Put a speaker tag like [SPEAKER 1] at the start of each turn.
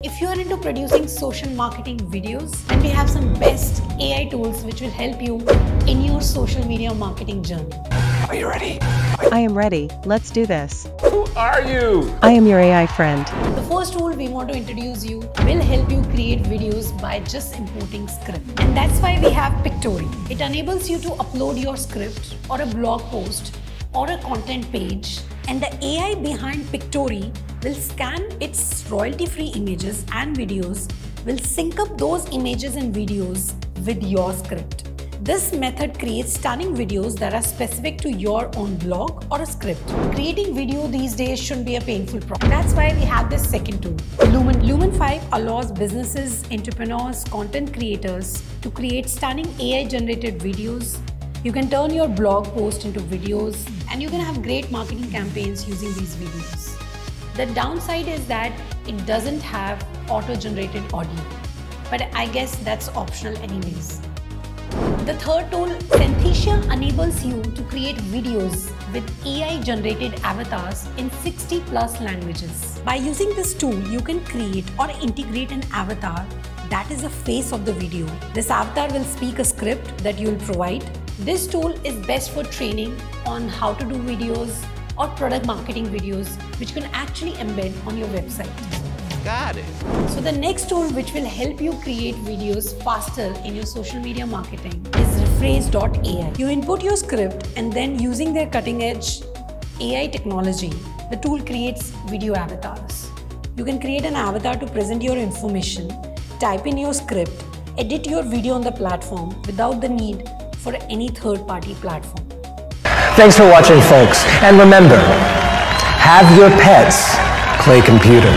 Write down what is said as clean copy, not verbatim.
[SPEAKER 1] If you are into producing social marketing videos, then we have some best AI tools which will help you in your social media marketing journey.
[SPEAKER 2] Are you ready?
[SPEAKER 3] I am ready. Let's do this.
[SPEAKER 2] Who are you?
[SPEAKER 3] I am your AI friend.
[SPEAKER 1] The first tool we want to introduce you will help you create videos by just importing script. And that's why we have Pictory. It enables you to upload your script or a blog post or a content page, and the AI behind Pictory will scan its royalty-free images and videos, will sync up those images and videos with your script. This method creates stunning videos that are specific to your own blog or a script. Creating video these days shouldn't be a painful process. That's why we have this second tool, Lumen. Lumen 5 allows businesses, entrepreneurs, content creators to create stunning AI-generated videos. You can turn your blog post into videos, and you can have great marketing campaigns using these videos. The downside is that it doesn't have auto-generated audio, but I guess that's optional anyways. The third tool, Synthesia, enables you to create videos with AI-generated avatars in 60+ languages. By using this tool, you can create or integrate an avatar that is the face of the video. This avatar will speak a script that you will provide. This tool is best for training on how to do videos or product marketing videos, which can actually embed on your website.
[SPEAKER 2] Got it.
[SPEAKER 1] So the next tool which will help you create videos faster in your social media marketing is Rephrase.ai. You input your script, and then using their cutting-edge AI technology, the tool creates video avatars. You can create an avatar to present your information, type in your script, edit your video on the platform without the need for any third-party platform.
[SPEAKER 4] Thanks for watching, folks. And remember, have your pets play computer.